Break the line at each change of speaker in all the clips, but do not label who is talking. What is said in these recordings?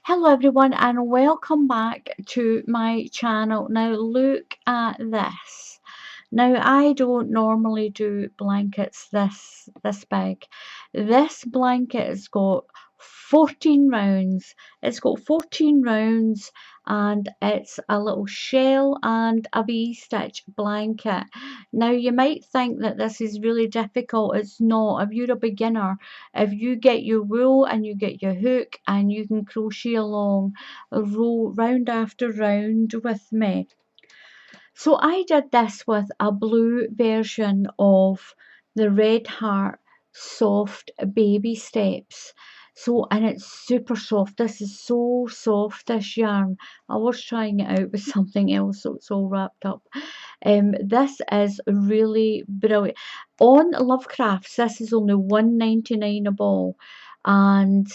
Hello everyone and welcome back to my channel. Now look at this. Now I don't normally do blankets this big. This blanket has got 14 rounds. It's got 14 rounds and it's a little shell and a V-stitch blanket. Now you might think that this is really difficult. It's not. If you're a beginner, if you get your wool and you get your hook and you can crochet along a row round after round with me. So I did this with a blue version of the Red Heart Soft Baby Steps. So, and it's super soft. This is so soft, this yarn. I was trying it out with something else, so it's all wrapped up. This is really brilliant. On Lovecrafts, this is only $1.99 a ball, and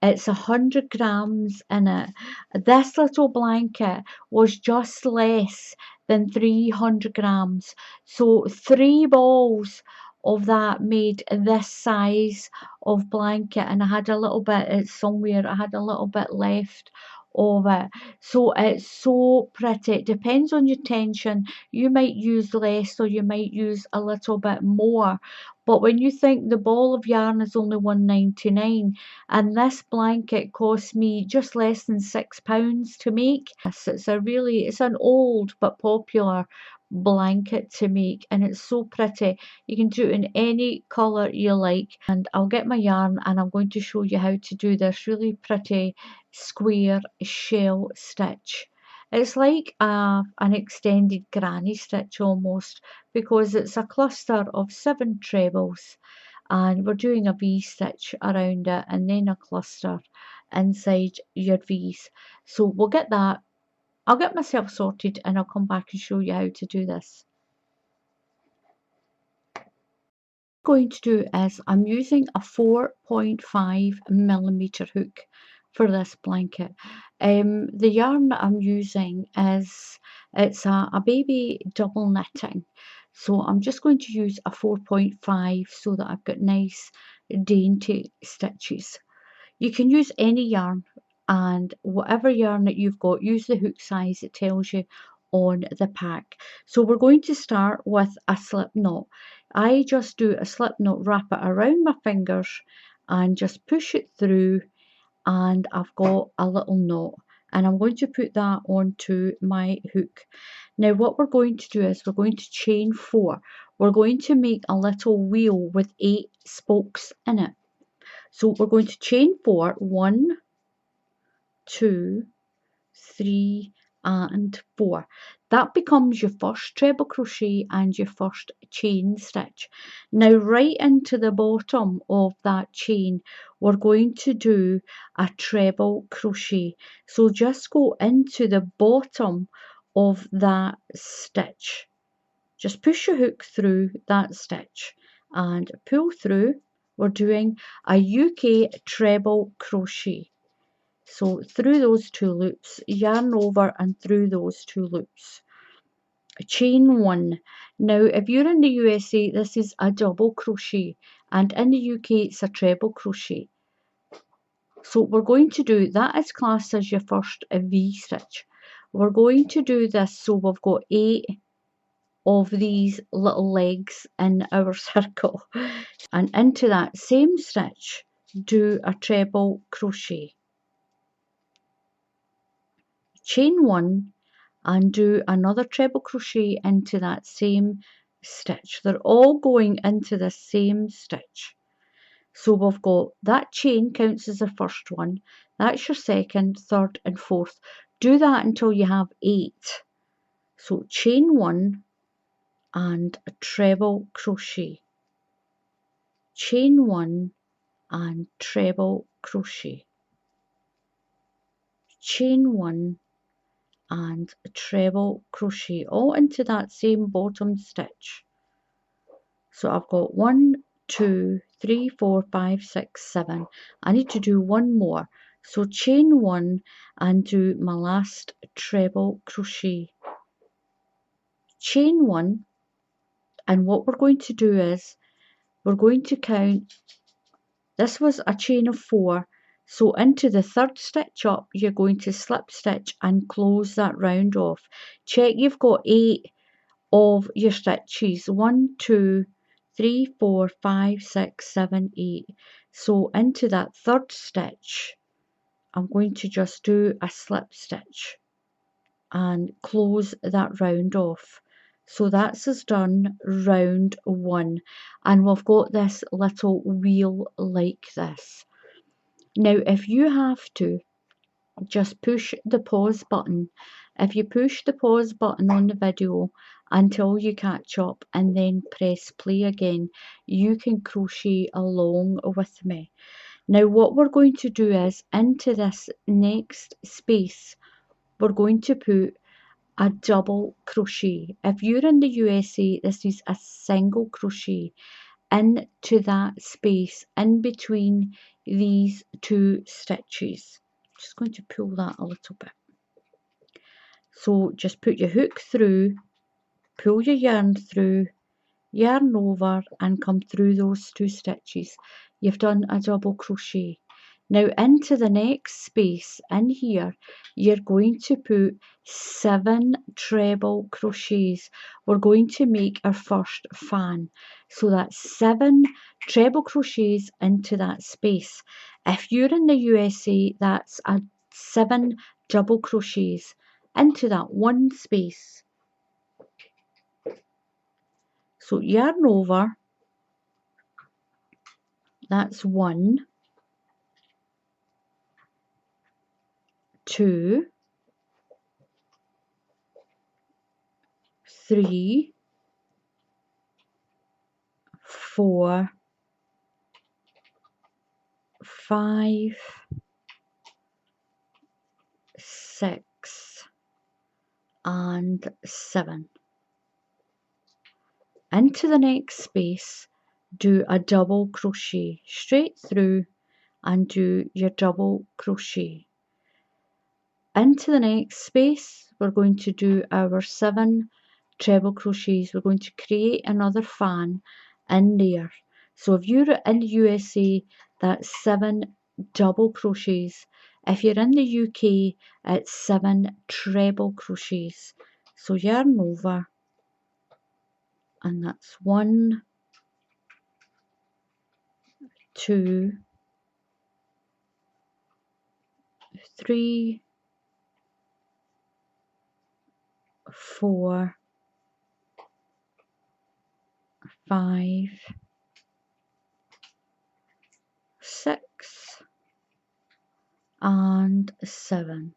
it's 100 grams in it. This little blanket was just less than 300 grams. So 3 balls of that made this size of blanket, and I had a little bit somewhere, I had a little bit left of it. So it's so pretty. It depends on your tension. You might use less or you might use a little bit more. But when you think the ball of yarn is only $1.99 and this blanket cost me just less than £6 to make. It's an old but popular blanket to make, and it's so pretty. You can do it in any colour you like, and I'll get my yarn and I'm going to show you how to do this really pretty square shell stitch. It's like an extended granny stitch almost, because it's a cluster of 7 trebles and we're doing a V-stitch around it and then a cluster inside your V's. So we'll get that. I'll get myself sorted and I'll come back and show you how to do this. What I'm going to do is I'm using a 4.5mm hook for this blanket. The yarn that I'm using is it's a baby double knitting. So I'm just going to use a 4.5 so that I've got nice dainty stitches. You can use any yarn, and whatever yarn that you've got, use the hook size it tells you on the pack. So we're going to start with a slip knot. I just do a slip knot, wrap it around my fingers and just push it through, and I've got a little knot, and I'm going to put that onto my hook. Now what we're going to do is we're going to chain 4. We're going to make a little wheel with 8 spokes in it. So we're going to chain 4, 1, 2, 3 and 4. That becomes your first treble crochet and your first chain stitch. Now right into the bottom of that chain we're going to do a treble crochet. So just go into the bottom of that stitch. Just push your hook through that stitch and pull through. We're doing a UK treble crochet. So through those 2 loops, yarn over and through those 2 loops. Chain 1. Now if you're in the USA, this is a double crochet, and in the UK it's a treble crochet. So we're going to do, that is classed as your first V-stitch. We're going to do this so we've got 8 of these little legs in our circle, and into that same stitch do a treble crochet. Chain 1 and do another treble crochet into that same stitch. They're all going into the same stitch. So we've got that chain counts as the first one, that's your second, third and fourth. Do that until you have 8. So chain 1 and a treble crochet, chain 1 and treble crochet, chain 1 and a treble crochet, all into that same bottom stitch. So I've got 1, 2, 3, 4, 5, 6, 7. I need to do one more. So chain 1 and do my last treble crochet, chain 1, and what we're going to do is we're going to count. This was a chain of 4. So into the third stitch up, you're going to slip stitch and close that round off. Check you've got 8 of your stitches. 1, 2, 3, 4, 5, 6, 7, 8. So into that third stitch, I'm going to just do a slip stitch and close that round off. So that's us done round 1, and we've got this little wheel like this. Now if you have to, just push the pause button. If you push the pause button on the video until you catch up and then press play again, you can crochet along with me. Now what we're going to do is, into this next space, we're going to put a double crochet. If you're in the USA, this is a single crochet into that space in between these 2 stitches. Just going to pull that a little bit. So just put your hook through, pull your yarn through, yarn over and come through those 2 stitches. You've done a double crochet. Now into the next space in here, you're going to put 7 treble crochets. We're going to make our first fan. So that's 7 treble crochets into that space. If you're in the USA, that's a 7 double crochets into that one space. So yarn over, that's 1, 2, 3, 4, 5, 6, and 7. Into the next space, do a double crochet straight through and do your double crochet. Into the next space, we're going to do our 7 treble crochets. We're going to create another fan in there. So if you're in the USA, that's 7 double crochets. If you're in the UK, it's 7 treble crochets. So yarn over, and that's 1, 2, 3, 4, 5, 6, and 7.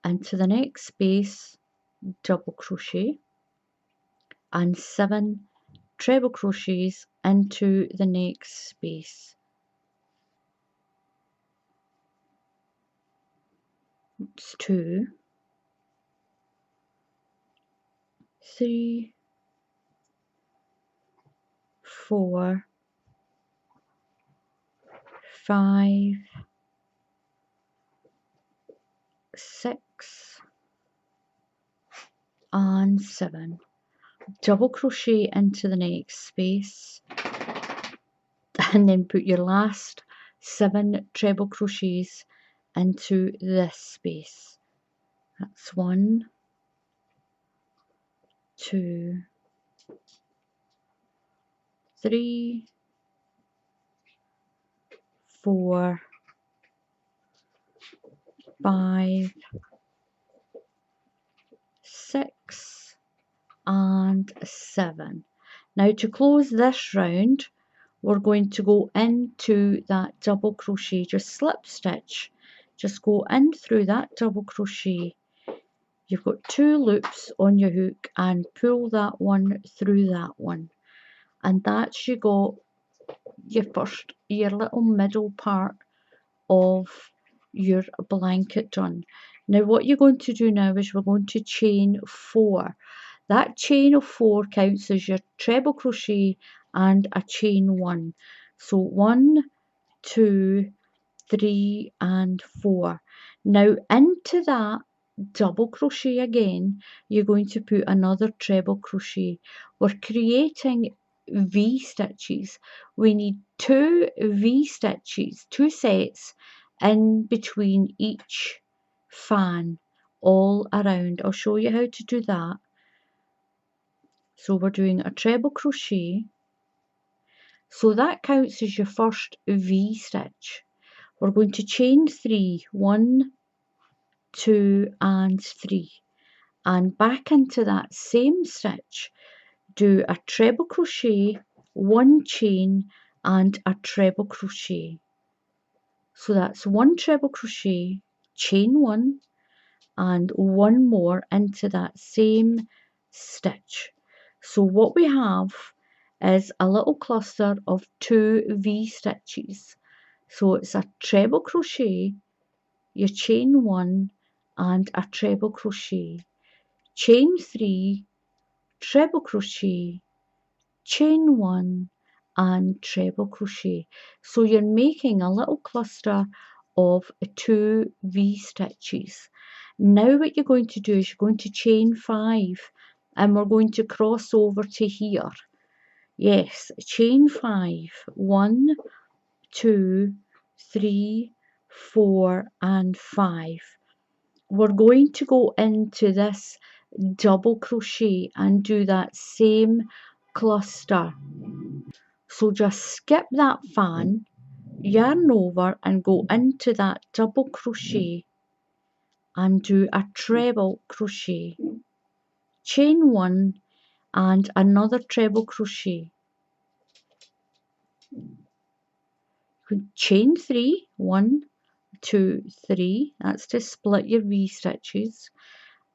Into the next space, double crochet, and 7 treble crochets into the next space. It's 2, 3, 4, 5, 6, and 7. Double crochet into the next space, and then put your last 7 treble crochets into this space. That's 1, 2, 3, 4, 5, 6, and 7. Now to close this round, we're going to go into that double crochet, just slip stitch, just go in through that double crochet. You've got 2 loops on your hook and pull that one through that one, and that's you got your little middle part of your blanket done. Now what you're going to do now is we're going to chain 4. That chain of 4 counts as your treble crochet and a chain 1. So 1, 2, 3, and 4. Now into that double crochet again, you're going to put another treble crochet. We're creating V stitches. We need 2 V stitches, 2 sets in between each fan all around. I'll show you how to do that. So we're doing a treble crochet. So that counts as your first V stitch. We're going to chain 3, 1, 2 and 3, and back into that same stitch do a treble crochet, 1 chain and a treble crochet. So that's 1 treble crochet, chain 1 and 1 more into that same stitch. So what we have is a little cluster of 2 V stitches. So it's a treble crochet, you chain 1 and a treble crochet, chain 3, treble crochet, chain 1 and treble crochet. So you're making a little cluster of 2 V stitches. Now what you're going to do is you're going to chain 5 and we're going to cross over to here. Yes, chain 5, 1, 2, 3, 4 and 5. We're going to go into this double crochet and do that same cluster. So just skip that fan, yarn over and go into that double crochet and do a treble crochet, chain 1 and another treble crochet, chain 3, 1, 2, 3, that's to split your V stitches,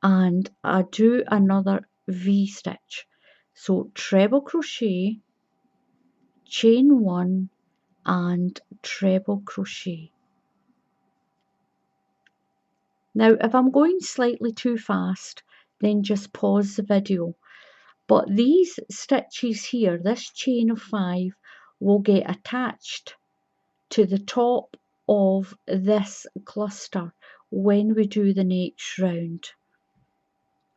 and I do another V stitch. So treble crochet, chain 1 and treble crochet. Now if I'm going slightly too fast, then just pause the video. But these stitches here, this chain of 5, will get attached to the top of this cluster when we do the next round.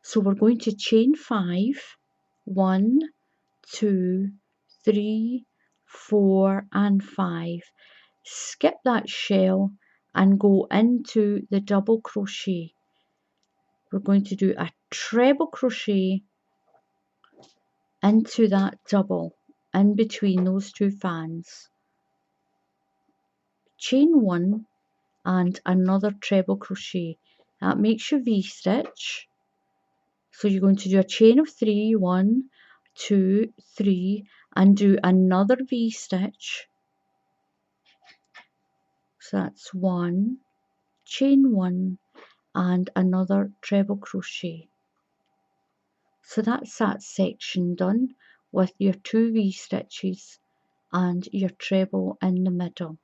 So we're going to chain 5, 1, 2, 3, 4 and 5. Skip that shell and go into the double crochet. We're going to do a treble crochet into that double in between those 2 fans, chain 1 and another treble crochet. That makes your V stitch. So you're going to do a chain of 3, 1, 2, 3 and do another V stitch. So that's 1, chain 1 and another treble crochet. So that's that section done with your 2 V stitches and your treble in the middle.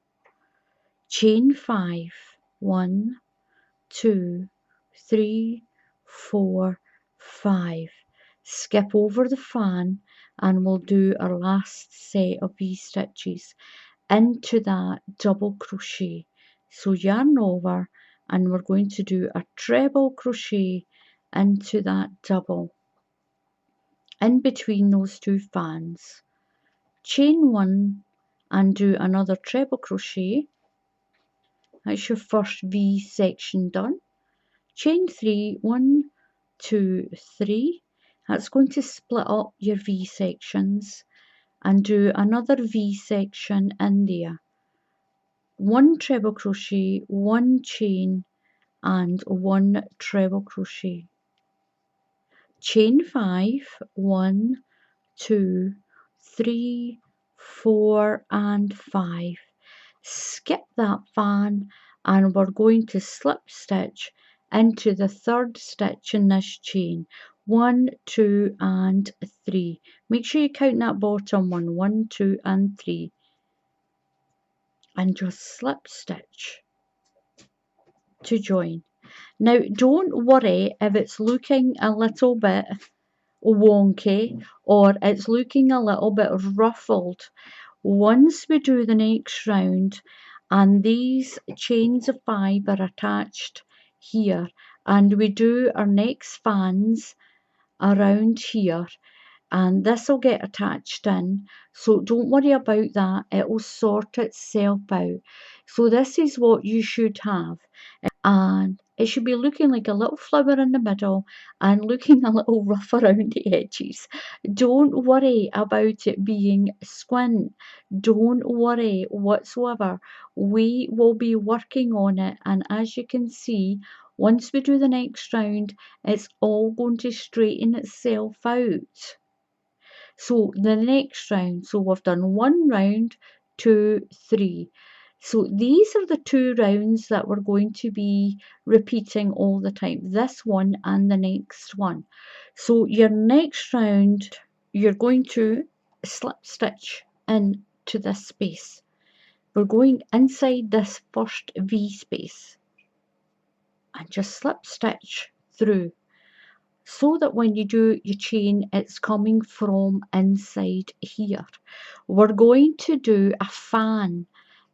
Chain 5, 1, 2, 3, 4, 5. Skip over the fan and we'll do our last set of V stitches into that double crochet. So yarn over and we're going to do a treble crochet into that double in between those 2 fans, chain 1 and do another treble crochet. That's your first V section done. Chain 3, 1, 2, 3. That's going to split up your V sections and do another V section in there. 1 treble crochet, 1 chain and 1 treble crochet. Chain 5, 1, 2, 3, 4 and 5. Skip that fan and we're going to slip stitch into the 3rd stitch in this chain. 1, 2 and 3. Make sure you count that bottom one. 1, 2 and 3. And just slip stitch to join. Now don't worry if it's looking a little bit wonky or it's looking a little bit ruffled. Once we do the next round and these chains of 5 are attached here and we do our next fans around here and this will get attached in, so don't worry about that, it will sort itself out. So this is what you should have, and it should be looking like a little flower in the middle and looking a little rough around the edges. Don't worry about it being squint. Don't worry whatsoever. We will be working on it, and as you can see, once we do the next round, it's all going to straighten itself out. So the next round, so we've done 1 round, 2, 3. So these are the 2 rounds that we're going to be repeating all the time, this one and the next one. So your next round, you're going to slip stitch into this space. We're going inside this first V space and just slip stitch through, so that when you do your chain, it's coming from inside here. We're going to do a fan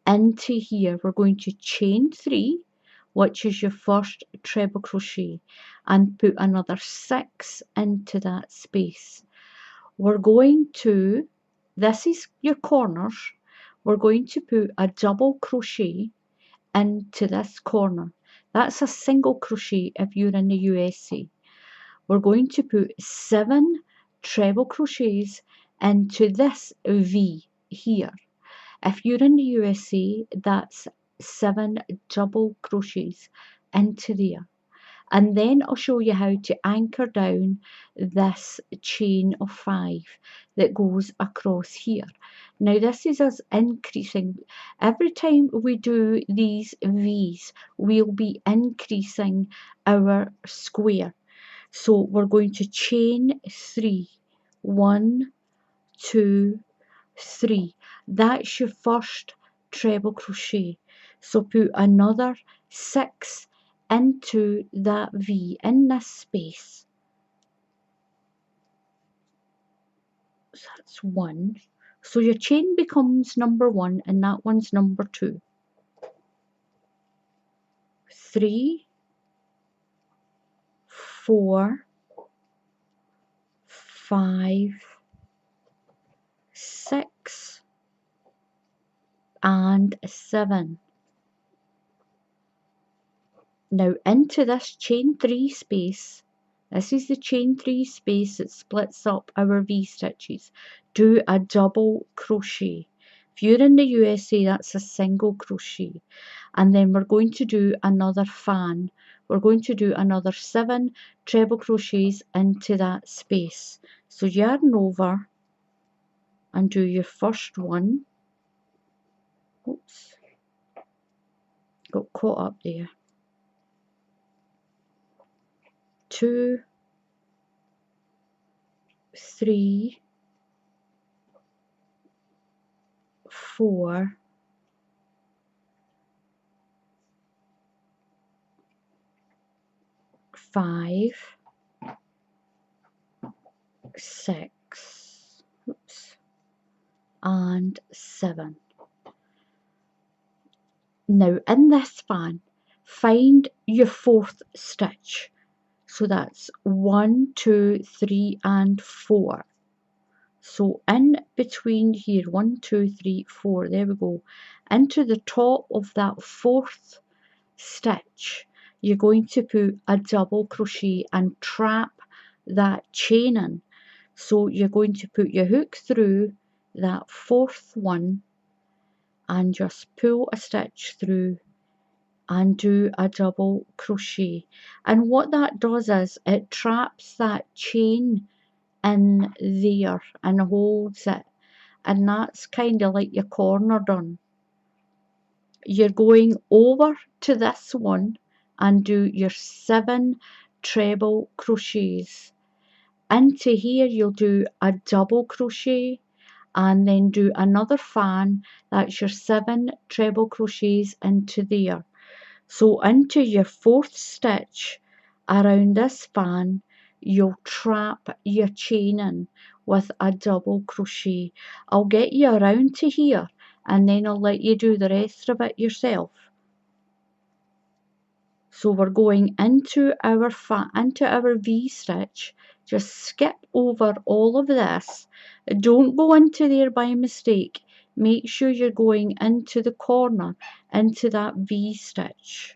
into here. We're going to chain 3, which is your first treble crochet, and put another 6 into that space. We're going to, this is your corners, we're going to put a double crochet into this corner. That's a single crochet if you're in the USA. We're going to put 7 treble crochets into this V here. If you're in the USA, that's 7 double crochets into there. And then I'll show you how to anchor down this chain of 5 that goes across here. Now this is us increasing. Every time we do these V's, we'll be increasing our square. So we're going to chain 3, 1, 2, 3. That's your first treble crochet. So put another 6 into that V in this space. So that's 1. So your chain becomes number 1 and that one's number 2. 3, 4, 5, 6, and 7. Now into this chain 3 space, this is the chain 3 space that splits up our V stitches, do a double crochet. If you're in the USA, that's a single crochet. And then we're going to do another fan. We're going to do another 7 treble crochets into that space. So yarn over and do your first one. Oops, got caught up there. 2, 3, 4, 5, 6, oops, and 7. Now in this fan, find your 4th stitch. So that's 1, 2, 3, and 4. So in between here, 1, 2, 3, 4, there we go. Into the top of that 4th stitch, you're going to put a double crochet and trap that chain in. So you're going to put your hook through that 4th one and just pull a stitch through and do a double crochet. And what that does is it traps that chain in there and holds it, and that's kind of like your corner done. You're going over to this one and do your 7 treble crochets. Into here you'll do a double crochet and then do another fan. That's your 7 treble crochets into there. So into your 4th stitch around this fan, you'll trap your chain in with a double crochet. I'll get you around to here and then I'll let you do the rest of it yourself. So we're going into our V stitch, Just skip over all of this. Don't go into there by mistake. Make sure you're going into the corner, into that V stitch,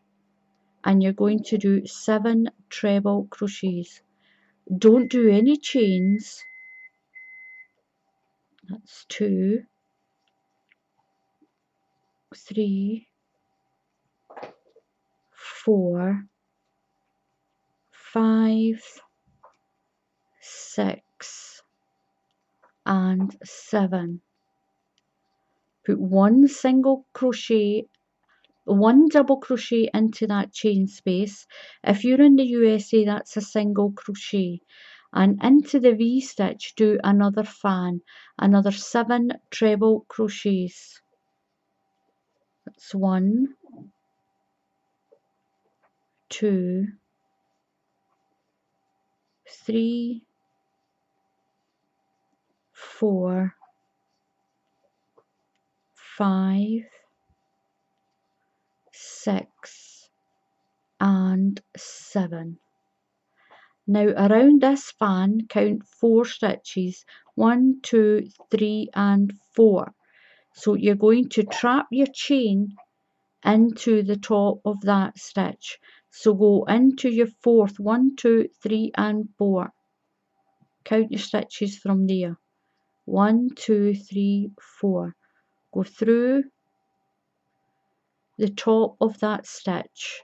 and you're going to do 7 treble crochets. Don't do any chains. That's 2, 3, 4, 5, 6, and 7. Put one double crochet into that chain space. If you're in the USA, that's a single crochet. And into the V stitch, do another fan, another 7 treble crochets. That's 1, 2, 3, 4, 5, 6, and 7. Now around this fan, count 4 stitches, 1, 2, 3, and 4. So you're going to trap your chain into the top of that stitch. So go into your 4th, 1, 2, 3, and 4. Count your stitches from there. 1, 2, 3, 4. Go through the top of that stitch,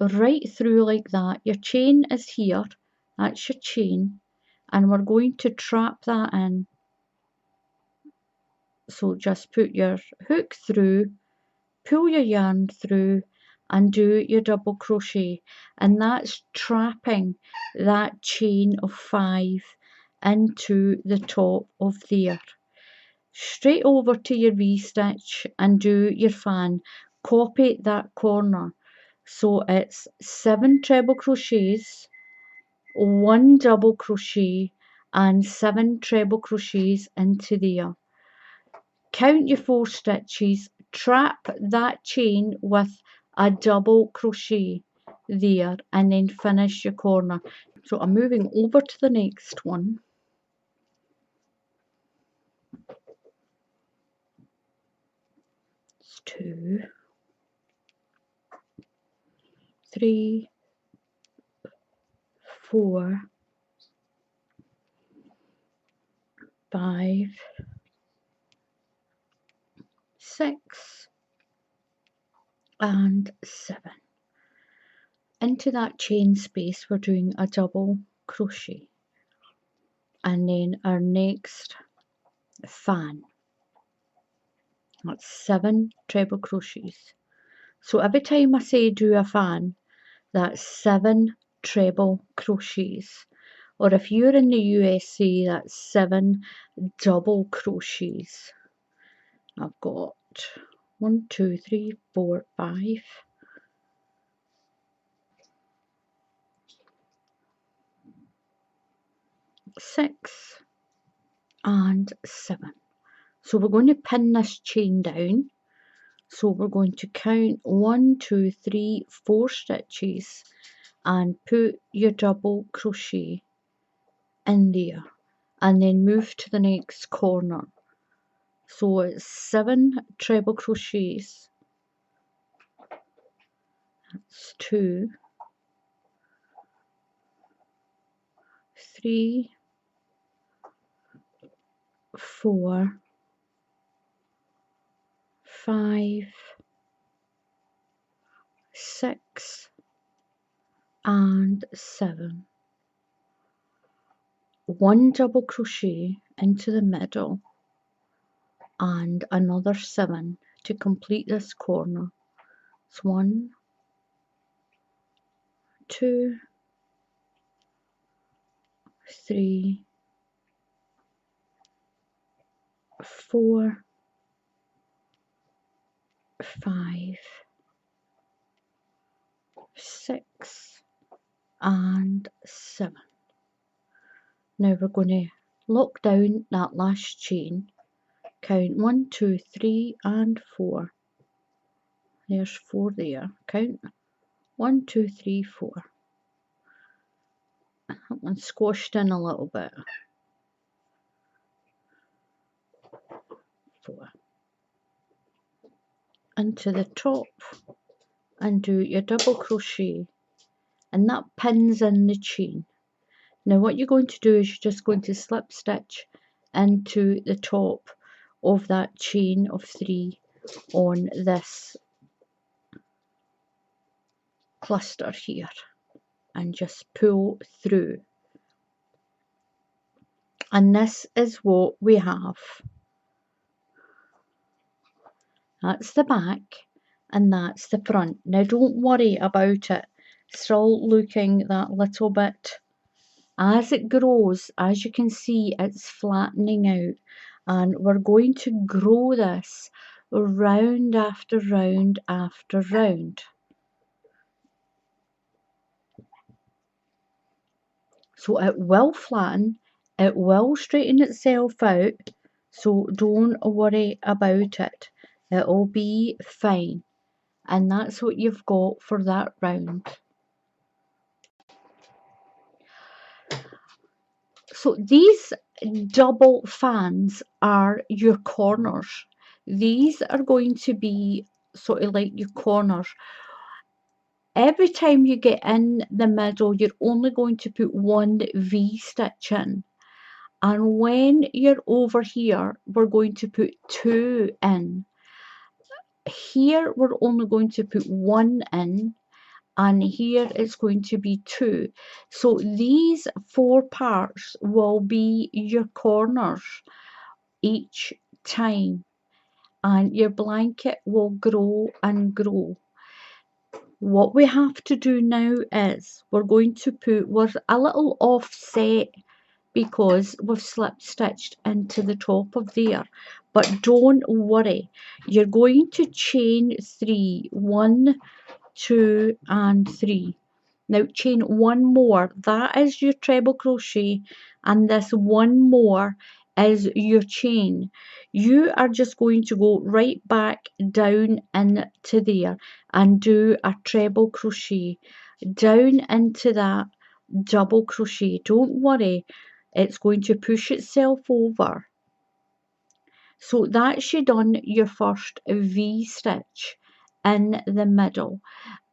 right through like that. Your chain is here, that's your chain, and we're going to trap that in. So just put your hook through, pull your yarn through, and do your double crochet, and that's trapping that chain of 5 into the top of there. Straight over to your V-stitch and do your fan. Copy that corner. So it's 7 treble crochets, 1 double crochet, and 7 treble crochets into there. Count your 4 stitches, trap that chain with a double crochet there, and then finish your corner. So I'm moving over to the next one. It's 2, 3, 4, 5, 6, and 7. Into that chain space we're doing a double crochet, and then our next fan, that's 7 treble crochets. So every time I say do a fan, that's 7 treble crochets, or if you're in the USA, that's 7 double crochets. I've got 1, 2, 3, 4, 5, 6, and 7. So we're going to pin this chain down. So we're going to count 1, 2, 3, 4 stitches and put your double crochet in there, and then move to the next corner. So it's 7 treble crochets. That's 2, 3, 4, 5, 6, and 7. 1 double crochet into the middle and another 7 to complete this corner. It's 1, 2, 3, 4, 5, 6, and 7. Now we're going to lock down that last chain. Count 1, 2, 3, and 4. There's 4 there. Count 1, 2, 3, 4. and squashed in a little bit. 4 into the top and do your double crochet, and that pins in the chain. Now what you're going to do is you're just going to slip stitch into the top of that chain of 3 on this cluster here, and just pull through. And this is what we have. That's the back and that's the front. Now don't worry about it still looking that little bit. As it grows, as you can see, it's flattening out, and we're going to grow this round after round after round. So it will flatten, it will straighten itself out, so don't worry about it. It'll be fine. And that's what you've got for that round. So these double fans are your corners. These are going to be sort of like your corners. Every time you get in the middle, you're only going to put 1 V-stitch in. And when you're over here, we're going to put 2 in. Here, we're only going to put 1 in. And here it's going to be 2. So these 4 parts will be your corners each time, and your blanket will grow and grow. What we have to do now is we're going to we're a little offset because we've slip stitched into the top of there, but don't worry, you're going to chain 3, 1, 2 and 3. Now chain 1 more, that is your treble crochet, and this 1 more is your chain. You are just going to go right back down into there and do a treble crochet down into that double crochet. Don't worry, it's going to push itself over. So that's you done your first V stitch in the middle.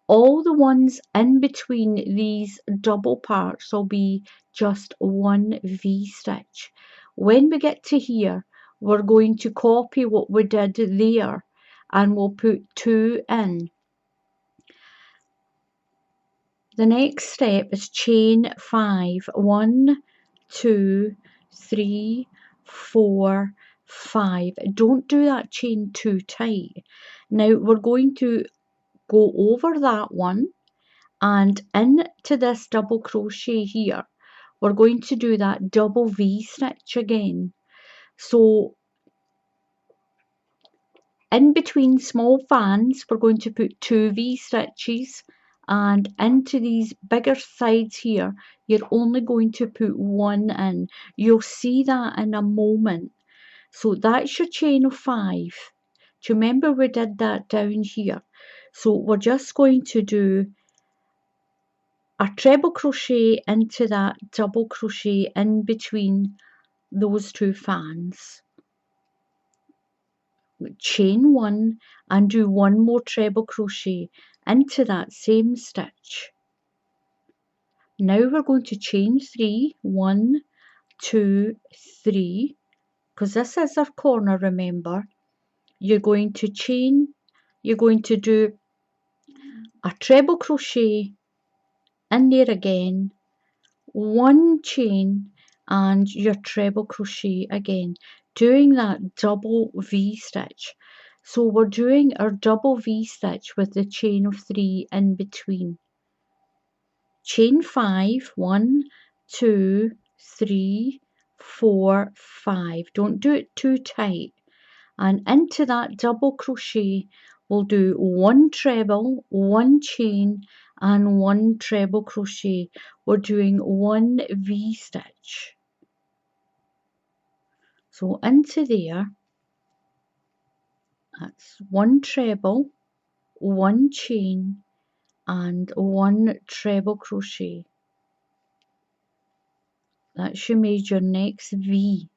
All the ones in between these double parts will be just 1 V-stitch. When we get to here, we're going to copy what we did there, and we'll put 2 in. The next step is chain 5. 1, 2, 3, 4, 5. Don't do that chain too tight. Now we're going to go over that one, and into this double crochet here, we're going to do that double V-stitch again. So in between small fans, we're going to put 2 V-stitches, and into these bigger sides here, you're only going to put 1 in. You'll see that in a moment. So that's your chain of 5. Do you remember we did that down here? So we're just going to do a treble crochet into that double crochet in between those 2 fans. Chain 1 and do 1 more treble crochet into that same stitch. Now we're going to chain 3, 1, 2, 3, because this is our corner, remember. You're going to chain, you're going to do a treble crochet in there again, 1 chain and your treble crochet again, doing that double V-stitch. So we're doing our double V-stitch with the chain of 3 in between. Chain 5, 1, 2, 3, 4, 5. Don't do it too tight. And into that double crochet, we'll do 1 treble, 1 chain and 1 treble crochet. We're doing 1 V-stitch. So into there, that's 1 treble, 1 chain and 1 treble crochet. That's you made your next V.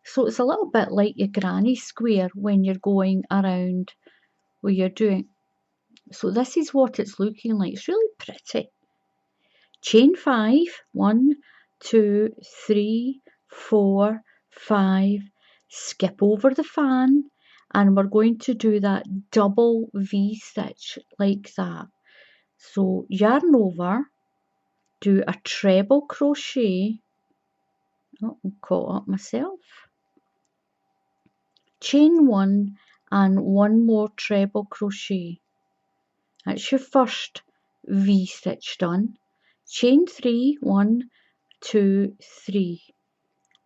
So it's a little bit like your granny square when you're going around where you're doing. So this is what it's looking like. It's really pretty. Chain 5, 1, 2, 3, 4, 5, skip over the fan, and we're going to do that double V-stitch like that. So yarn over, do a treble crochet, oh, I'm caught up myself, chain 1 and 1 more treble crochet. That's your first V-stitch done. Chain 3, 1, 2, 3,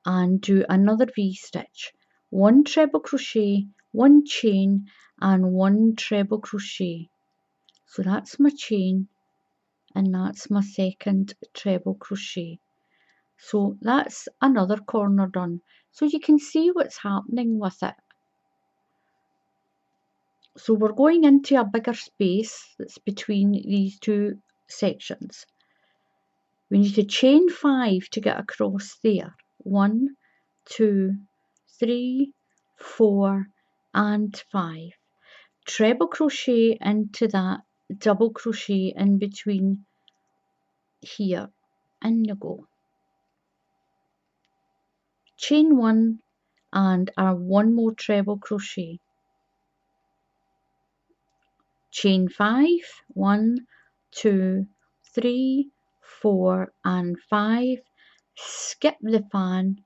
and do another V-stitch. 1 treble crochet, 1 chain, and 1 treble crochet. So that's my chain, and that's my second treble crochet. So that's another corner done. So you can see what's happening with it. So we're going into a bigger space that's between these two sections. We need to chain 5 to get across there. 1, 2, 3, 4, and 5. Treble crochet into that double crochet in between here. In you go. Chain 1 and our 1 more treble crochet. Chain 5, 1, 2, 3, 4, and 5. Skip the fan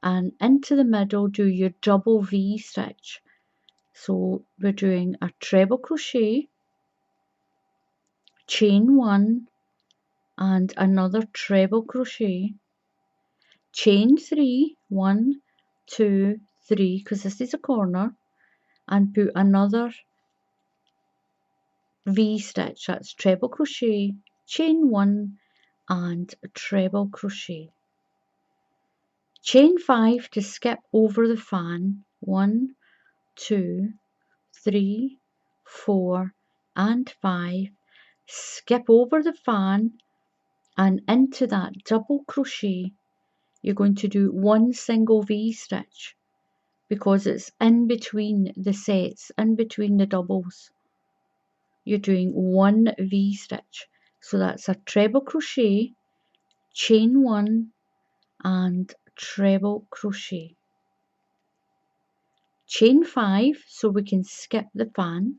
and into the middle do your double V stitch. So we're doing a treble crochet, chain 1 and another treble crochet, chain 3, 1, 2, 3, because this is a corner, and put another V stitch. That's treble crochet, chain 1 and treble crochet. Chain 5 to skip over the fan. 1, 2, 3, 4, and 5. Skip over the fan and into that double crochet. You're going to do 1 single V stitch because it's in between the sets, in between the doubles. You're doing 1 V stitch. So that's a treble crochet, chain 1 and treble crochet. Chain 5 so we can skip the fan.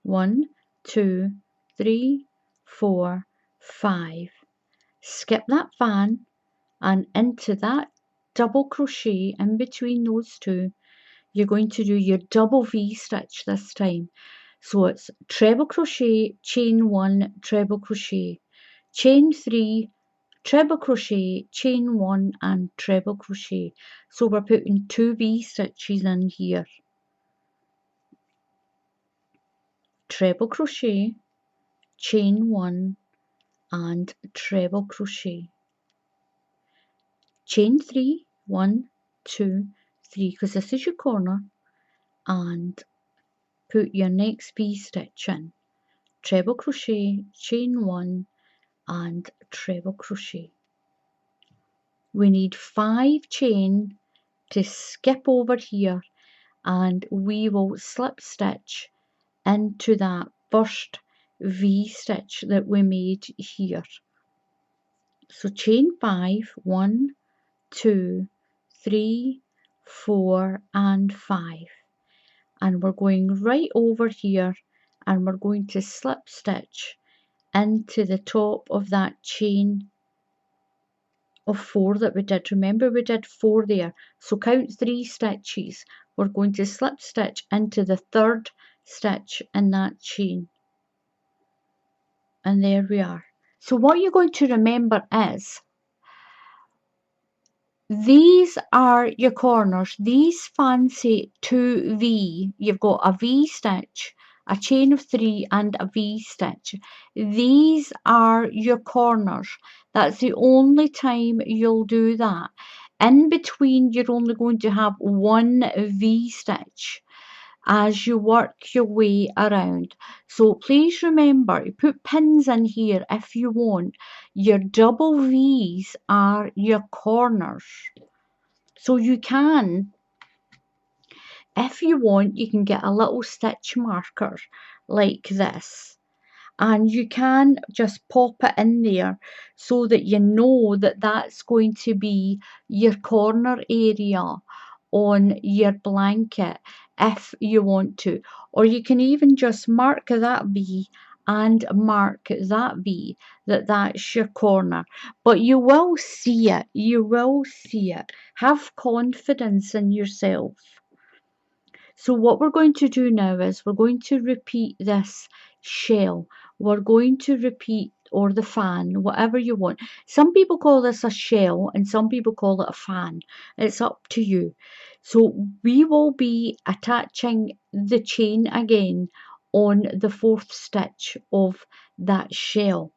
1, 2, 3, 4, 5. Skip that fan and into that double crochet in between those two. You're going to do your double V stitch this time. So it's treble crochet, chain 1, treble crochet, chain 3, treble crochet, chain 1 and treble crochet. So we're putting 2 V stitches in here. Treble crochet, chain 1 and treble crochet. Chain 3, 1, 2, 3, because this is your corner, and put your next V stitch in. Treble crochet, chain 1 and treble crochet. We need 5 chain to skip over here, and we will slip stitch into that first V stitch that we made here. So chain 5, 1, 2, 3, 4 and 5, and we're going right over here and we're going to slip stitch into the top of that chain of 4 that we did. Remember we did 4 there, so count 3 stitches. We're going to slip stitch into the 3rd stitch in that chain, and there we are. So what you're going to remember is these are your corners. These fancy 2V, you've got a V stitch, a chain of 3 and a V stitch. These are your corners. That's the only time you'll do that. In between, you're only going to have 1 V stitch, as you work your way around. So please remember, put pins in here if you want. Your double V's are your corners. So you can, if you want, you can get a little stitch marker like this. And you can just pop it in there so that you know that that's going to be your corner area on your blanket if you want to. Or you can even just mark that V and mark that V, that's your corner. But you will see it. You will see it. Have confidence in yourself. So what we're going to do now is we're going to repeat this shell. We're going to repeat, or the fan, whatever you want. Some people call this a shell and some people call it a fan. It's up to you. So we will be attaching the chain again on the 4th stitch of that shell.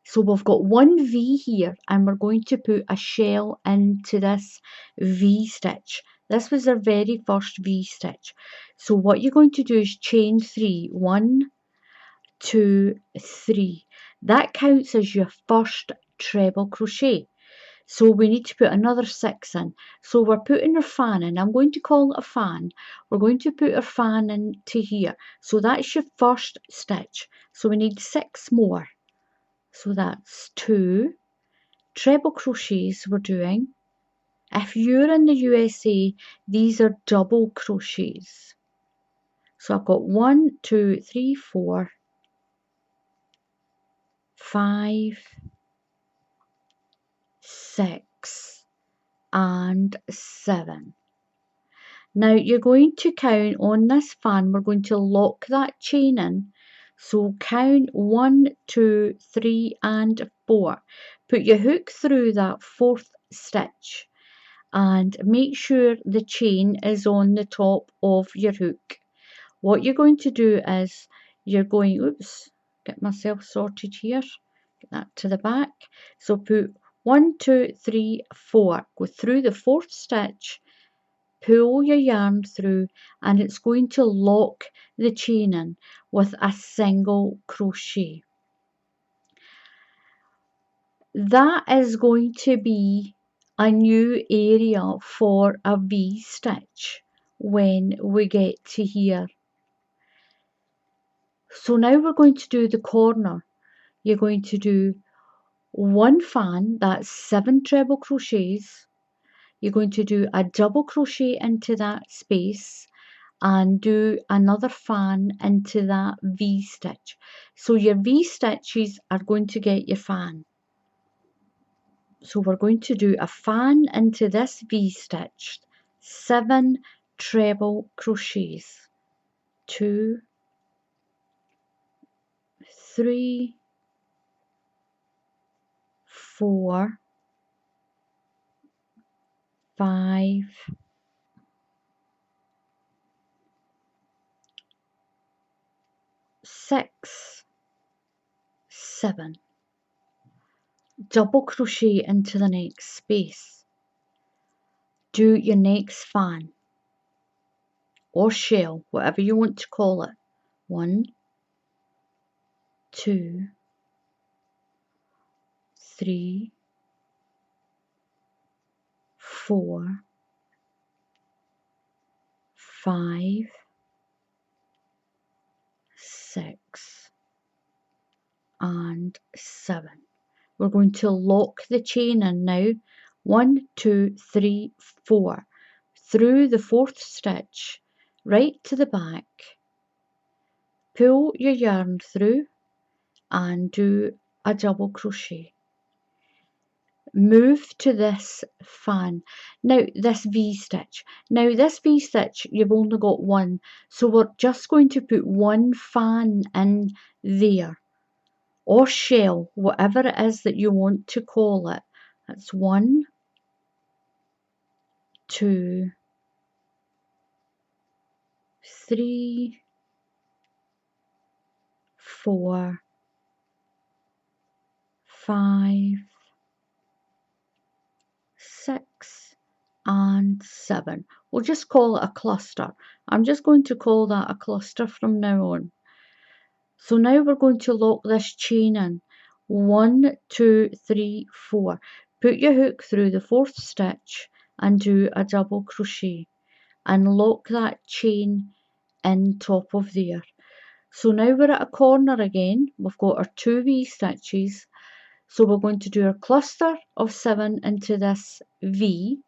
So we've got one V here and we're going to put a shell into this V stitch. This was our very first V stitch. So what you're going to do is chain 3. 1, 2, 3. That counts as your first treble crochet. So we need to put another 6 in. So we're putting our fan in. I'm going to call it a fan. We're going to put our fan into here. So that's your first stitch. So we need 6 more. So that's 2 treble crochets we're doing. If you're in the USA, these are double crochets. So I've got 1, 2, 3, 4, 5, 6, and 7. Now you're going to count on this fan, we're going to lock that chain in. So count 1, 2, 3, and 4. Put your hook through that 4th stitch and make sure the chain is on the top of your hook. What you're going to do is you're going, oops, get myself sorted here, get that to the back. So put 1, 2, 3, 4, go through the 4th stitch, pull your yarn through, and it's going to lock the chain in with a single crochet. That is going to be a new area for a V stitch when we get to here. So now we're going to do the corner. You're going to do one fan, that's 7 treble crochets. You're going to do a double crochet into that space and do another fan into that V stitch. So your V stitches are going to get your fan. So we're going to do a fan into this V stitch, 7 treble crochets, 2, 3, 4, 5, 6, 7. Double crochet into the next space. Do your next fan or shell, whatever you want to call it. 1, 2, 3, 4, 5, 6, and 7. We're going to lock the chain in now. 1, 2, 3, 4. Through the 4th stitch, right to the back. Pull your yarn through and do a double crochet. Move to this fan. Now this V stitch. Now this V stitch, you've only got one. So we're just going to put one fan in there. Or shell, whatever it is that you want to call it. That's 1, 2, 3, 4, 5, 6, and 7. We'll just call it a cluster. I'm just going to call that a cluster from now on. So now we're going to lock this chain in. 1, 2, 3, 4. Put your hook through the 4th stitch and do a double crochet and lock that chain in top of there. So now we're at a corner again. We've got our 2 V stitches. So we're going to do a cluster of 7 into this V,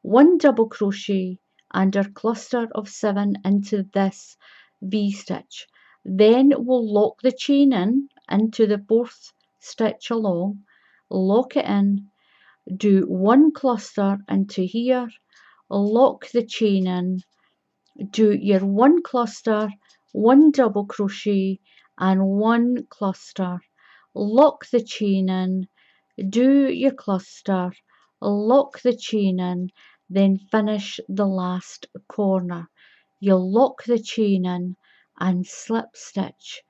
1 double crochet and our cluster of 7 into this V stitch. Then we'll lock the chain in into the 4th stitch along, lock it in, do 1 cluster into here, lock the chain in, do your 1 cluster, 1 double crochet and 1 cluster, lock the chain in, do your cluster, lock the chain in, then finish the last corner. You'll lock the chain in and slip stitch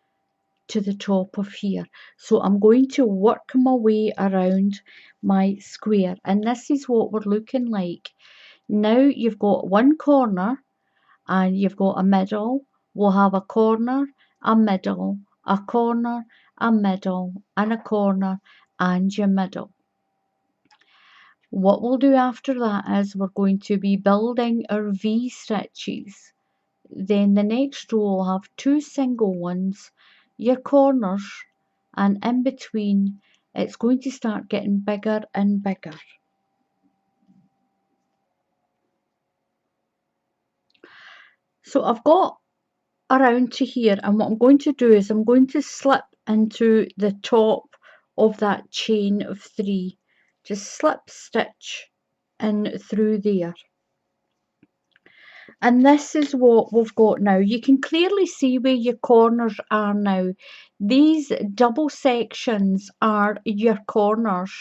to the top of here. So I'm going to work my way around my square, and this is what we're looking like. Now you've got one corner and you've got a middle. We'll have a corner, a middle, a corner, a middle, and a corner, and your middle. What we'll do after that is we're going to be building our V stitches. Then the next row will have 2 single ones, your corners, and in between it's going to start getting bigger and bigger. So I've got around to here, and what I'm going to do is I'm going to slip into the top of that chain of 3. Just slip stitch in through there. And this is what we've got now. You can clearly see where your corners are now. These double sections are your corners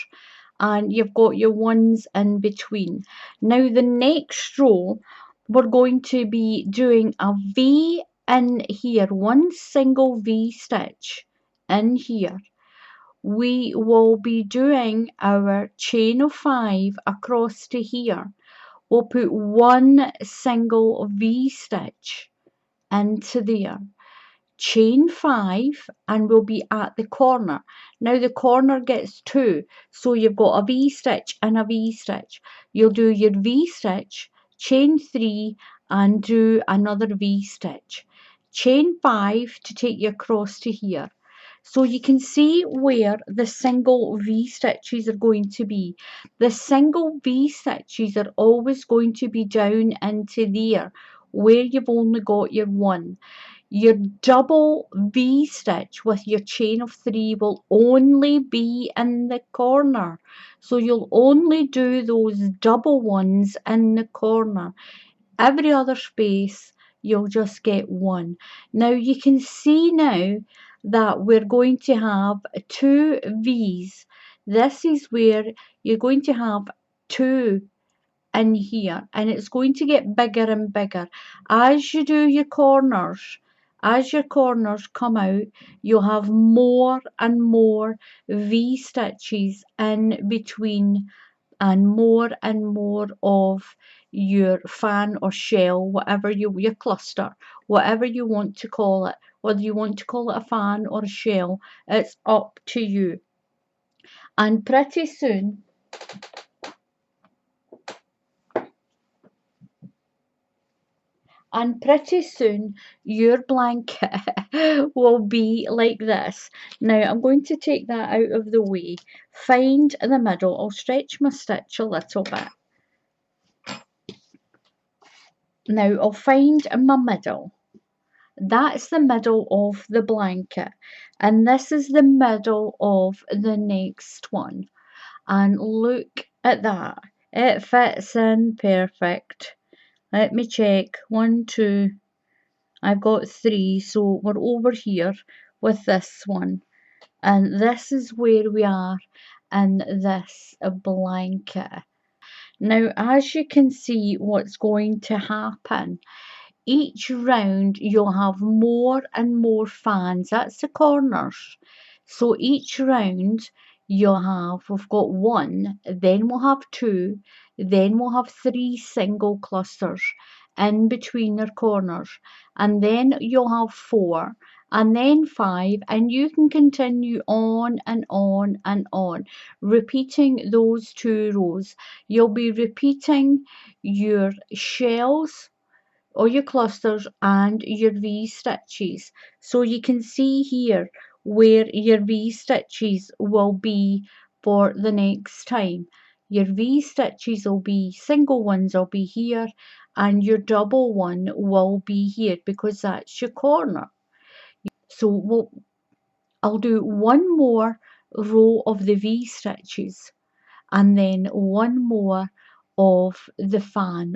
and you've got your ones in between. Now the next row we're going to be doing a V in here, one single V stitch in here. We will be doing our chain of 5 across to here. We'll put one single V stitch into there, chain 5, and we'll be at the corner. Now the corner gets 2, so you've got a V stitch and a V stitch. You'll do your V stitch, chain 3 and do another V stitch, chain 5 to take you across to here. So you can see where the single V stitches are going to be. The single V stitches are always going to be down into there where you've only got your 1. Your double V stitch with your chain of 3 will only be in the corner. So you'll only do those double ones in the corner. Every other space you'll just get 1. Now you can see now that we're going to have 2 V's. This is where you're going to have 2 in here, and it's going to get bigger and bigger as you do your corners. As your corners come out, you'll have more and more V stitches in between and more of your fan or shell, whatever your cluster, whatever you want to call it, whether you want to call it a fan or a shell, it's up to you. And pretty soon your blanket will be like this. Now I'm going to take that out of the way, find the middle. I'll stretch my stitch a little bit. Now I'll find my middle. That's the middle of the blanket, and this is the middle of the next one. And look at that, it fits in perfect. Let me check. 1, 2, I've got 3, so we're over here with this one, and this is where we are in this blanket. Now as you can see, what's going to happen, each round you'll have more and more fans. That's the corners. So each round we've got 1, then we'll have 2, then we'll have 3 single clusters in between their corners, and then you'll have 4, and then 5, and you can continue on and on and on, repeating those 2 rows. You'll be repeating your shells or your clusters and your V-stitches. So you can see here where your V-stitches will be for the next time. Your V-stitches will be, single ones will be here, and your double one will be here because that's your corner. So I'll do one more row of the V-stitches and then one more of the fan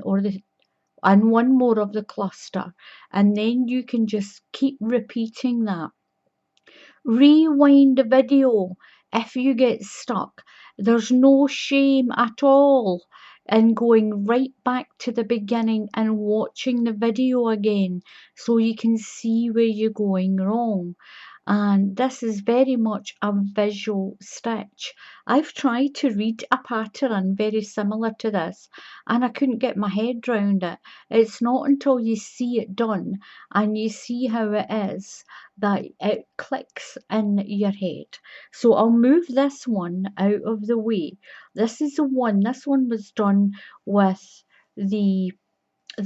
and one more of the cluster, and then you can just keep repeating that. Rewind the video if you get stuck. There's no shame at all in going right back to the beginning and watching the video again so you can see where you're going wrong. And this is very much a visual stitch. I've tried to read a pattern very similar to this and I couldn't get my head round it. It's not until you see it done and you see how it is that it clicks in your head. So I'll move this one out of the way. This is the one, this one was done with the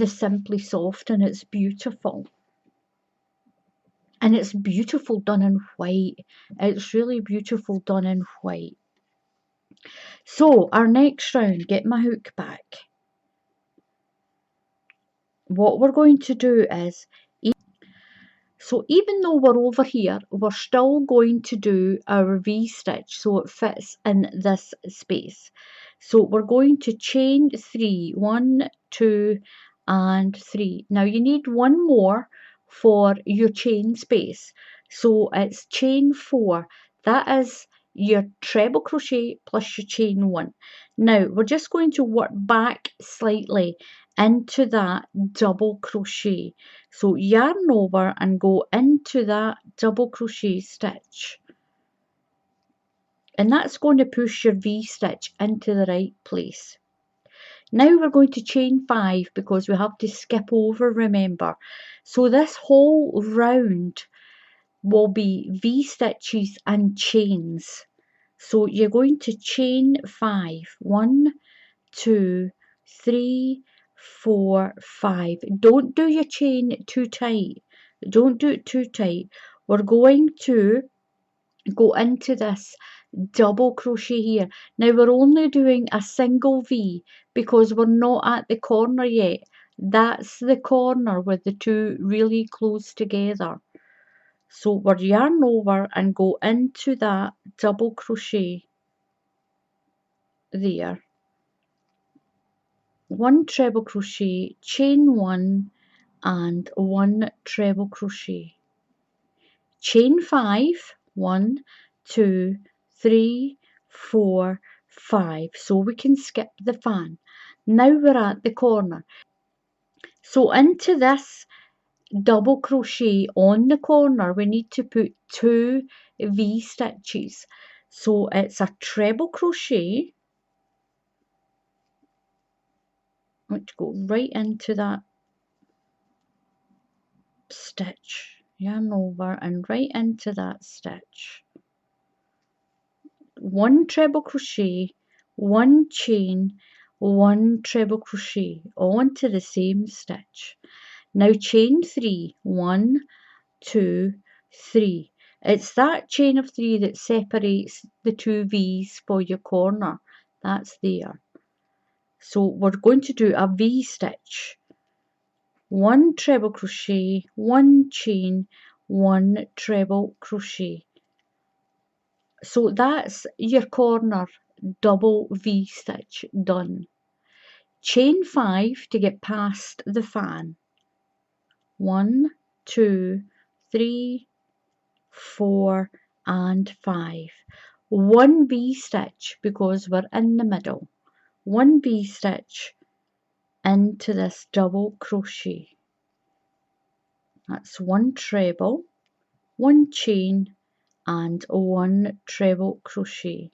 Simply Soft, and it's beautiful. And it's beautiful done in white. It's really beautiful done in white. So our next round, get my hook back. What we're going to do is, so even though we're over here, we're still going to do our V-stitch so it fits in this space. So we're going to chain 3, 1, 2 and 3. Now you need one more for your chain space. So it's chain 4. That is your treble crochet plus your chain 1. Now we're just going to work back slightly into that double crochet. So yarn over and go into that double crochet stitch, and that's going to push your V-stitch into the right place. Now we're going to chain 5 because we have to skip over, remember. So this whole round will be V-stitches and chains. So you're going to chain 5. 1, 2, 3, 4, 5. Don't do your chain too tight. Don't do it too tight. We're going to go into this double crochet here. Now we're only doing a single V because we're not at the corner yet. That's the corner where the two really close together. So we're yarn over and go into that double crochet there. 1 treble crochet, chain 1 and 1 treble crochet, chain 5, 1, 2, 3, 4, 5, so we can skip the fan. Now we're at the corner. So into this double crochet on the corner we need to put 2 V-stitches. So it's a treble crochet, which go right into that stitch, yarn over and right into that stitch. 1 treble crochet, 1 chain, 1 treble crochet, all into the same stitch. Now chain 3, 1, 2, 3. It's that chain of 3 that separates the 2 V's for your corner. That's there. So we're going to do a V stitch. 1 treble crochet, 1 chain, 1 treble crochet. So that's your corner double V stitch done. Chain 5 to get past the fan. 1, 2, 3, 4 and 5. 1 V stitch because we're in the middle. 1 V stitch into this double crochet. That's 1 treble, 1 chain and 1 treble crochet.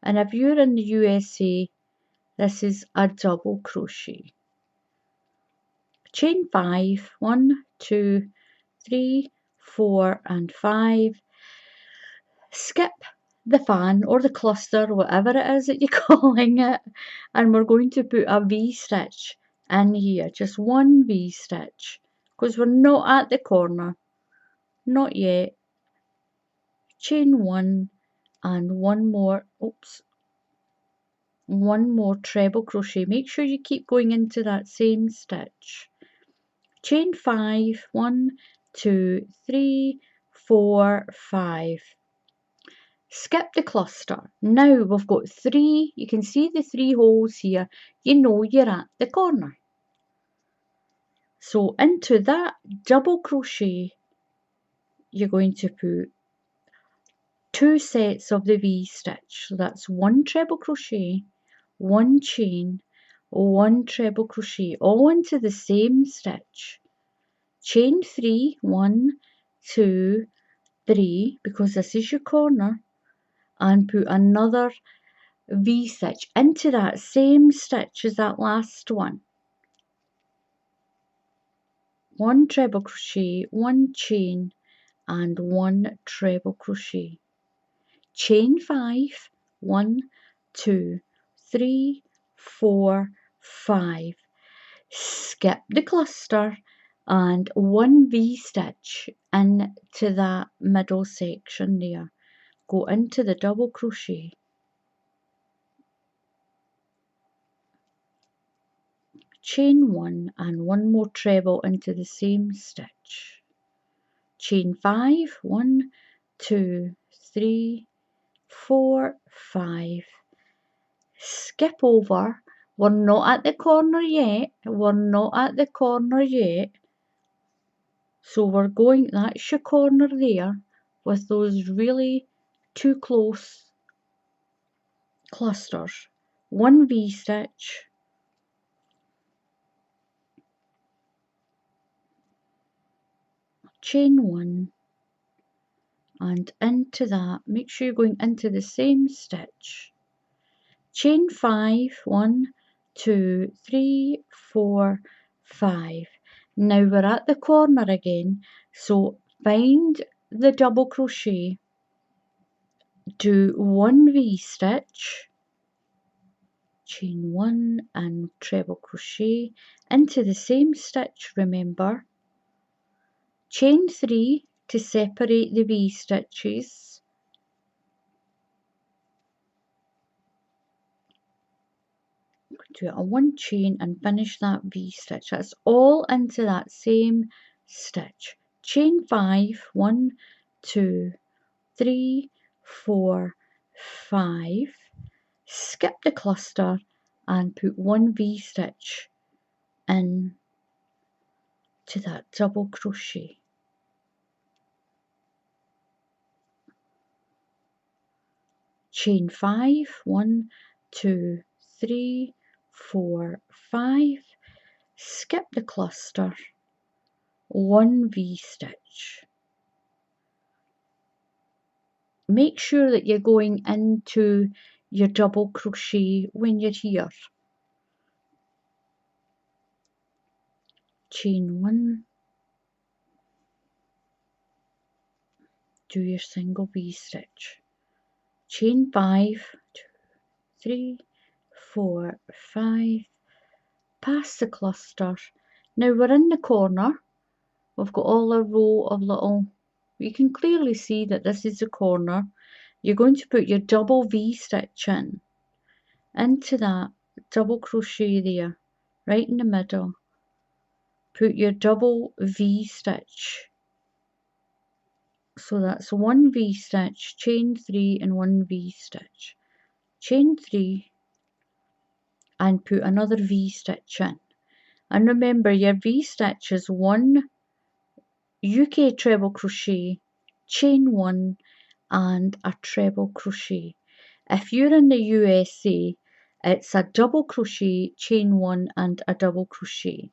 And if you're in the USA, this is a double crochet. Chain 5, 1, 2, 3, 4 and 5. Skip the fan or the cluster, whatever it is that you're calling it, and we're going to put a V-stitch in here, just one V-stitch, because we're not at the corner, not yet. Chain 1 and one more, one more treble crochet. Make sure you keep going into that same stitch. Chain 5, 1, 2, 3, 4, 5. Skip the cluster. Now we've got 3, you can see the 3 holes here, you know you're at the corner. So into that double crochet, you're going to put 2 sets of the V-stitch. So that's 1 treble crochet, 1 chain, 1 treble crochet, all into the same stitch. Chain 3, 1, 2, 3, because this is your corner, and put another V-stitch into that same stitch as that last one. 1 treble crochet, 1 chain and 1 treble crochet. Chain 5, 1, 2, 3, 4, 5. Skip the cluster and 1 V-stitch into that middle section there. Go into the double crochet. Chain 1 and 1 more treble into the same stitch. Chain 5, 1, 2, 3, 4, 5. Skip over. We're not at the corner yet. We're not at the corner yet. So we're going, that's your corner there with those really too close clusters. 1 V-stitch. Chain 1 and into that, make sure you're going into the same stitch. Chain 5, 1, 2, 3, 4, 5. Now we're at the corner again, so find the double crochet, do 1 V-stitch, chain 1 and treble crochet into the same stitch, remember. Chain 3 to separate the V-stitches. Do a 1 chain and finish that V-stitch. That's all into that same stitch. Chain 5, 1, 2, 3, 4, 5. Skip the cluster and put 1 V-stitch in to that double crochet. Chain 5, 1, 2, 3, 4, 5. Skip the cluster, 1 V-stitch. Make sure that you're going into your double crochet when you're here. Chain 1, do your single V-stitch. Chain 5, 2, 3, 4, 5, pass the cluster. Now we're in the corner. We've got all a row of little, you can clearly see that this is the corner. You're going to put your double V-stitch in, into that double crochet there, right in the middle. Put your double V-stitch. So that's 1 V-stitch, chain 3 and 1 V-stitch. Chain 3 and put another V-stitch in. And remember, your V-stitch is 1 UK treble crochet, chain 1 and a treble crochet. If you're in the USA, it's a double crochet, chain 1 and a double crochet.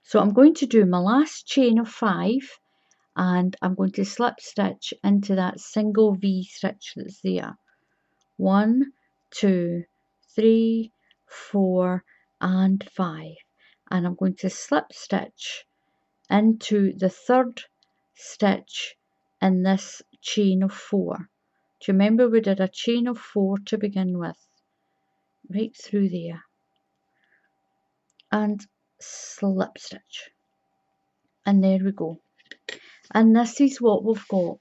So I'm going to do my last chain of 5 and I'm going to slip stitch into that single V stitch that's there. 1, 2, 3, 4 and 5, and I'm going to slip stitch into the third stitch in this chain of 4. Do you remember we did a chain of 4 to begin with? Right through there, and slip stitch, and there we go. And this is what we've got.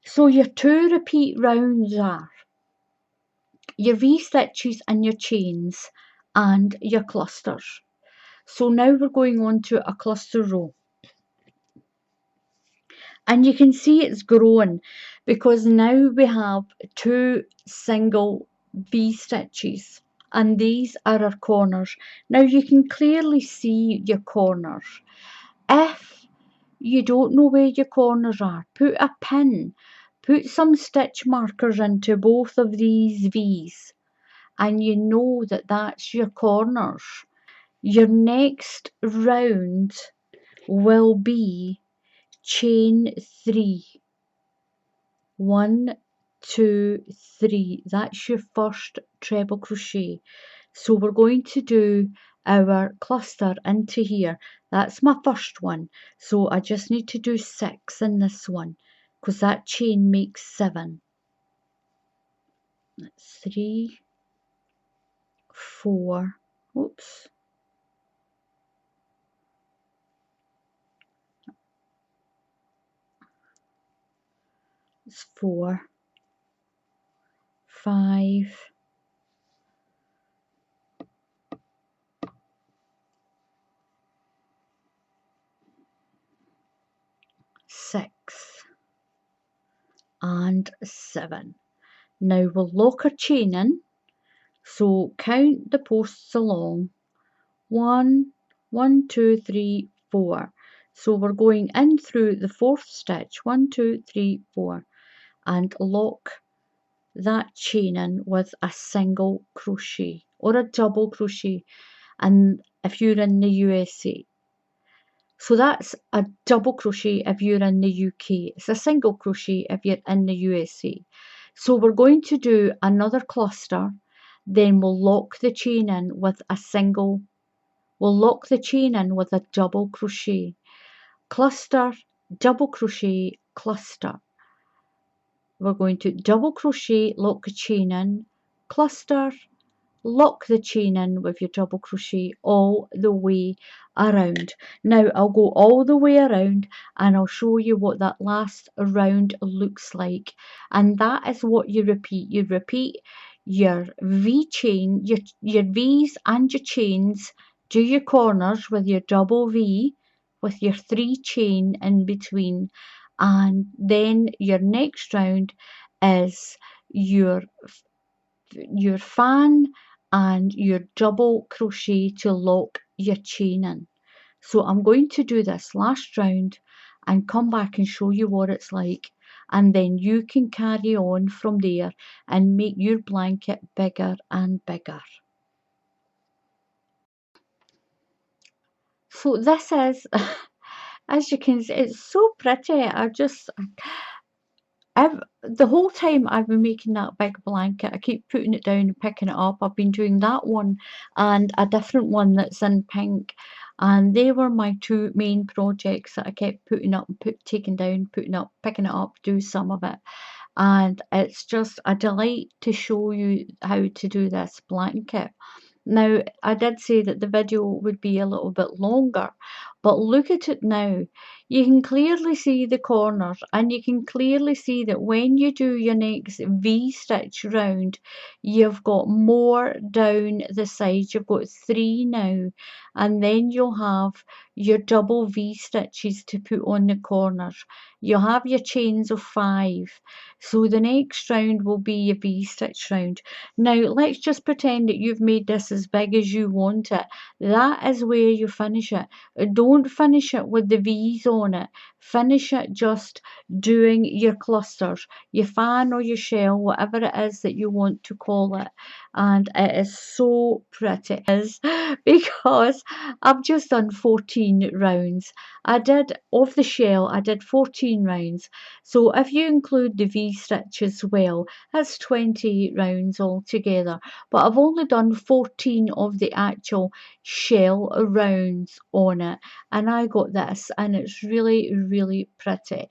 So your 2 repeat rounds are your V-stitches and your chains and your clusters. So now we're going on to a cluster row. And you can see it's grown because now we have 2 single V-stitches, and these are our corners. Now you can clearly see your corners. If you don't know where your corners are, put a pin, put some stitch markers into both of these V's, and you know that that's your corners. Your next round will be chain 3. 1, 2, 3. That's your first treble crochet. So we're going to do our cluster into here. That's my first one. So I just need to do 6 in this one because that chain makes 7. That's 3, 4. Oops. It's 4, 5, 6 and 7. Now we'll lock our chain in, so count the posts along. 1, 1, 2, 3, 4. So we're going in through the 4th stitch, 1, 2, 3, 4, and lock that chain in with a single crochet or a double crochet, and if you're in the USA. So that's a double crochet if you're in the UK. It's a single crochet if you're in the USA. So we're going to do another cluster, then we'll lock the chain in with a single, we'll lock the chain in with a double crochet. Cluster, double crochet, cluster. We're going to double crochet, lock the chain in, cluster, lock the chain in with your double crochet all the way around. Now I'll go all the way around and I'll show you what that last round looks like, and that is what you repeat. You repeat your V chain, your V's and your chains, do your corners with your double V with your 3 chain in between, and then your next round is your fan and your double crochet to lock your chain in. So I'm going to do this last round and come back and show you what it's like, and then you can carry on from there and make your blanket bigger and bigger. So this is as you can see, it's so pretty. The whole time I've been making that big blanket, I keep putting it down and picking it up. I've been doing that one and a different one that's in pink, and they were my 2 main projects that I kept putting up and taking down, putting up, picking it up, do some of it. And it's just a delight to show you how to do this blanket. Now, I did say that the video would be a little bit longer, but look at it now. You can clearly see the corners, and you can clearly see that when you do your next V-stitch round, you've got more down the side. You've got 3 now, and then you'll have your double V-stitches to put on the corners. You'll have your chains of 5. So the next round will be your V-stitch round. Now, let's just pretend that you've made this as big as you want it. That is where you finish it. Don't don't finish it with the V's on it. Finish it just doing your clusters, your fan or your shell, whatever it is that you want to call it. And it is so pretty. It is because I've just done 14 rounds. I did, of the shell, I did 14 rounds. So if you include the V-stitch as well, that's 20 rounds altogether. But I've only done 14 of the actual shell rounds on it. And I got this, and it's really, really pretty.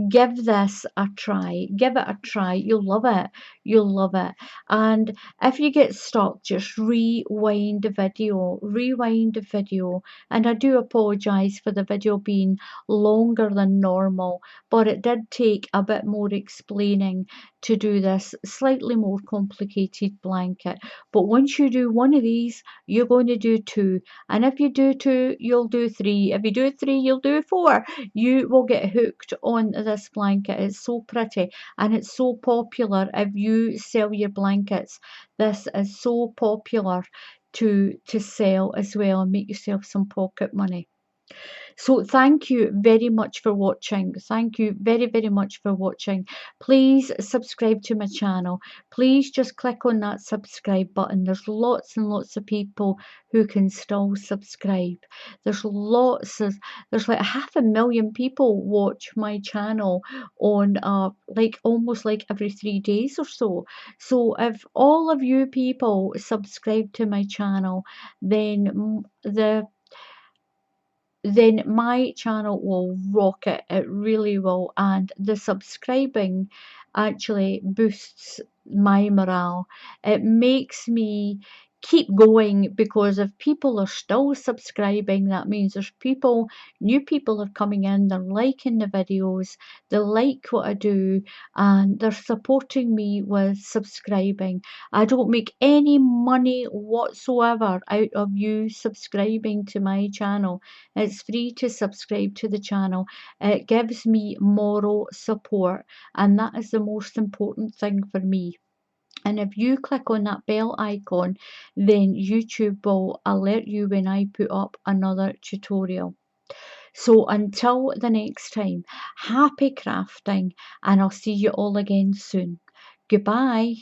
Give this a try. Give it a try. You'll love it. You'll love it. And if you get stuck, just rewind the video. Rewind the video. And I do apologise for the video being longer than normal, but it did take a bit more explaining to do this slightly more complicated blanket. But once you do one of these, you're going to do two. And if you do two, you'll do three. If you do three, you'll do four. You will get hooked on this blanket. It's so pretty and it's so popular. If you sell your blankets, this is so popular to sell as well and make yourself some pocket money. So thank you very much for watching. Thank you very, very much for watching. Please subscribe to my channel. Please just click on that subscribe button. There's lots and lots of people who can still subscribe. There's like 500,000 people watch my channel on like almost like every 3 days or so. So if all of you people subscribe to my channel, then my channel will rocket. It really will. And the subscribing actually boosts my morale. It makes me keep going, because if people are still subscribing, that means there's new people are coming in, they're liking the videos, they like what I do, and they're supporting me with subscribing. I don't make any money whatsoever out of you subscribing to my channel. It's free to subscribe to the channel. It gives me moral support, and that is the most important thing for me. And if you click on that bell icon, then YouTube will alert you when I put up another tutorial. So until the next time, happy crafting, and I'll see you all again soon. Goodbye.